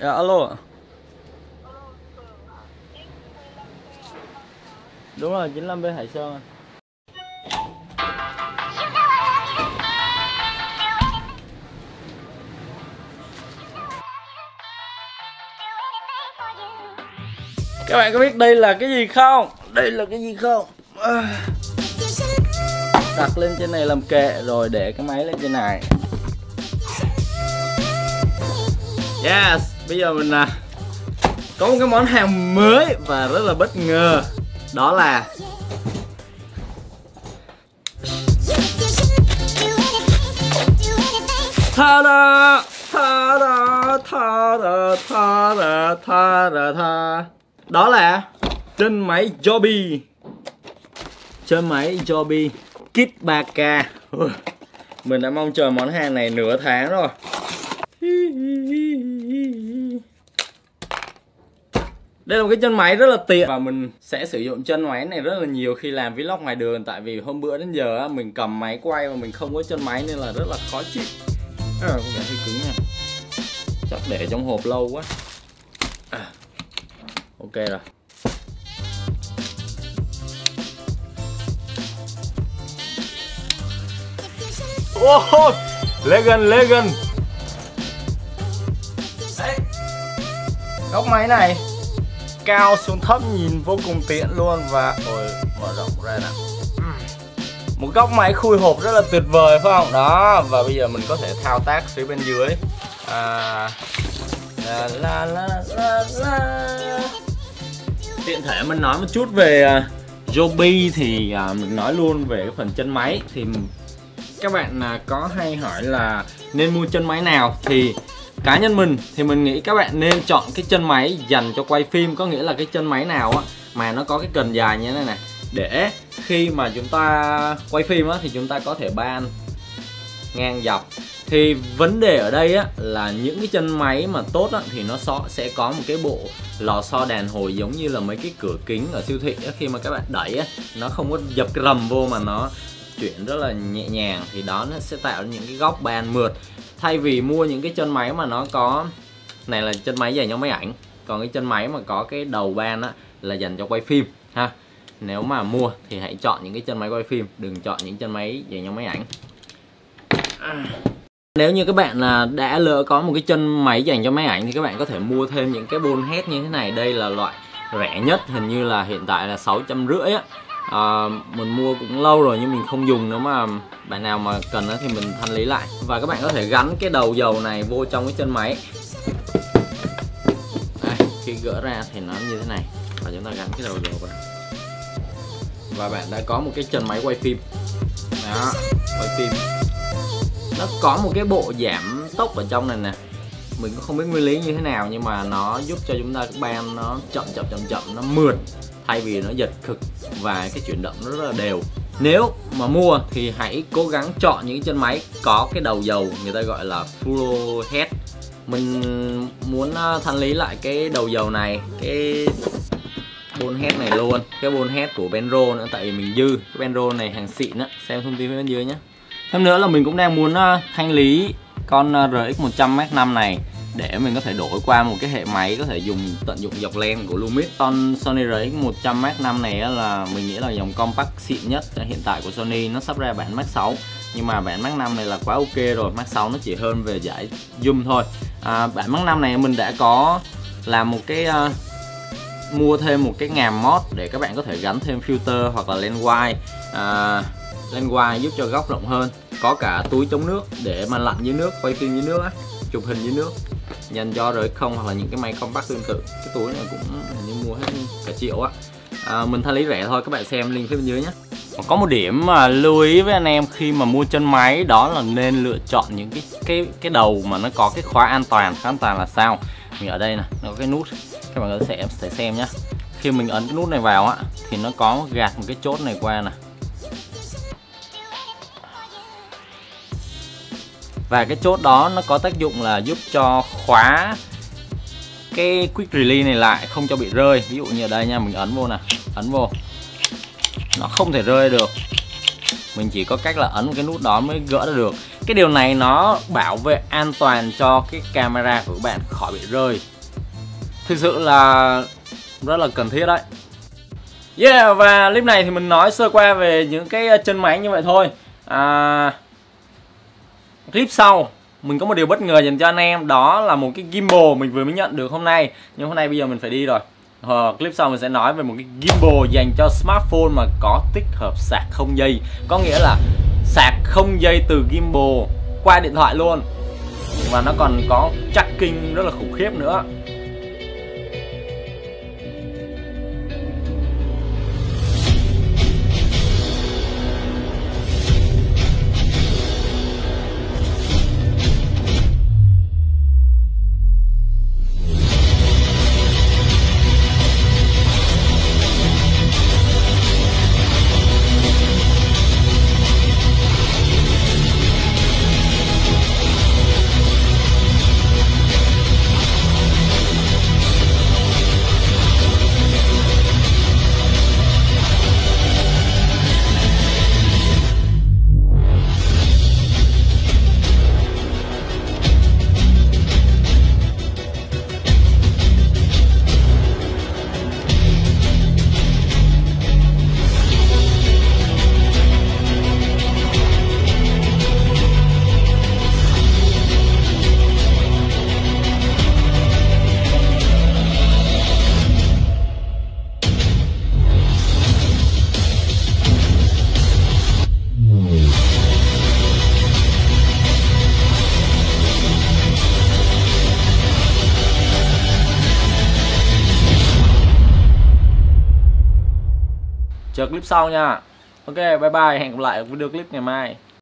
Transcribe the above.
Dạ, alo ạ. Đúng rồi, 95B Hải Sơn. Các bạn có biết đây là cái gì không? Đây là cái gì không? Đặt lên trên này làm kệ rồi để cái máy lên trên này. Yes, bây giờ mình có một cái món hàng mới và rất là bất ngờ. Đó là ta-da, ta-da, ta-da, ta-da, ta-da, ta. Đó là chân máy Joby. Chân máy Joby Kit 3K. Mình đã mong chờ món hàng này nửa tháng rồi. Đây là một cái chân máy rất là tiện và mình sẽ sử dụng chân máy này rất là nhiều khi làm vlog ngoài đường. Tại vì hôm bữa đến giờ mình cầm máy quay mà mình không có chân máy nên là rất là khó chịu. Có vẻ hơi cứng nha. Chắc để trong hộp lâu quá. Ok rồi. Oh, legend. Đấy. Góc máy này cao xuống thấp nhìn vô cùng tiện luôn. Và ôi, mở rộng ra nào. Một góc máy khui hộp rất là tuyệt vời phải không? Đó, và bây giờ mình có thể thao tác phía bên dưới. Tiện thể mình nói một chút về Joby thì mình nói luôn về cái phần chân máy. Thì các bạn có hay hỏi là nên mua chân máy nào, thì cá nhân mình thì mình nghĩ các bạn nên chọn cái chân máy dành cho quay phim. Có nghĩa là cái chân máy nào mà nó có cái cần dài như thế này này, để khi mà chúng ta quay phim thì chúng ta có thể ban ngang dọc. Thì vấn đề ở đây là những cái chân máy mà tốt thì nó sẽ có một cái bộ lò xo đàn hồi giống như là mấy cái cửa kính ở siêu thị. Khi mà các bạn đẩy nó không có dập cái rầm vô mà nó chuyển rất là nhẹ nhàng, thì đó nó sẽ tạo những cái góc ban mượt. Thay vì mua những cái chân máy mà nó có, này là chân máy dành cho máy ảnh, còn cái chân máy mà có cái đầu ban là dành cho quay phim ha. Nếu mà mua thì hãy chọn những cái chân máy quay phim, đừng chọn những chân máy dành cho máy ảnh. Nếu như các bạn đã lỡ có một cái chân máy dành cho máy ảnh thì các bạn có thể mua thêm những cái bonhead như thế này. Đây là loại rẻ nhất, hình như là hiện tại là 650 á. Mình mua cũng lâu rồi nhưng mình không dùng. Nếu mà bạn nào mà cần thì mình thanh lý lại. Và các bạn có thể gắn cái đầu dầu này vô trong cái chân máy. Đây, khi gỡ ra thì nó như thế này, và chúng ta gắn cái đầu dầu vào, và bạn đã có một cái chân máy quay phim. Đó, quay phim. Nó có một cái bộ giảm tốc ở trong này nè. Mình cũng không biết nguyên lý như thế nào, nhưng mà nó giúp cho chúng ta cái ban nó chậm, nó mượt thay vì nó giật cực, và cái chuyển động nó rất là đều. Nếu mà mua thì hãy cố gắng chọn những chân máy có cái đầu dầu, người ta gọi là full head. Mình muốn thanh lý lại cái đầu dầu này, cái bonhead này luôn, cái bonhead của Benro nữa, tại vì mình dư cái Benro này hàng xịn á. Xem thông tin phía bên dưới nhé. Thêm nữa là mình cũng đang muốn thanh lý con RX100 Mark 5 này để mình có thể đổi qua một cái hệ máy có thể tận dụng dọc len của Lumix. Con Sony RX100 Mark 5 này là mình nghĩ là dòng compact xịn nhất hiện tại của Sony. Nó sắp ra bản Mark 6, nhưng mà bản Mark 5 này là quá ok rồi. Mark 6 nó chỉ hơn về giải zoom thôi. Bản Mark 5 này mình đã có làm một cái mua thêm một cái ngàm mod để các bạn có thể gắn thêm filter hoặc là lens wide. Lens wide giúp cho góc rộng hơn, có cả túi chống nước để mà lặn dưới nước, quay phim dưới nước chụp hình dưới nước, dành cho RX0 hoặc là những cái máy compact tương tự. Cái túi này cũng hình như mua hết cả triệu mình thanh lý rẻ thôi, các bạn xem link phía bên dưới nhé. Có một điểm mà lưu ý với anh em khi mà mua chân máy, đó là nên lựa chọn những cái đầu mà nó có cái khóa an toàn. Khóa an toàn là sao? Mình ở đây nè, nó có cái nút, các bạn có thể xem nhé. Khi mình ấn cái nút này vào thì nó có gạt một cái chốt này qua nè. Và cái chốt đó nó có tác dụng là giúp cho khóa cái quick release này lại, không cho bị rơi. Ví dụ như ở đây nha, mình ấn vô nè, ấn vô nó không thể rơi được. Mình chỉ có cách là ấn một cái nút đó mới gỡ được. Cái điều này nó bảo vệ an toàn cho cái camera của các bạn khỏi bị rơi. Thực sự là rất là cần thiết đấy. Yeah, và clip này thì mình nói sơ qua về những cái chân máy như vậy thôi. Clip sau mình có một điều bất ngờ dành cho anh em, đó là một cái gimbal mình vừa mới nhận được hôm nay. Nhưng hôm nay bây giờ mình phải đi rồi. Clip sau mình sẽ nói về một cái gimbal dành cho smartphone mà có tích hợp sạc không dây. Có nghĩa là sạc không dây từ gimbal qua điện thoại luôn. Và nó còn có tracking rất là khủng khiếp nữa. Chờ clip sau nha. Ok, bye bye, hẹn gặp lại ở video clip ngày mai.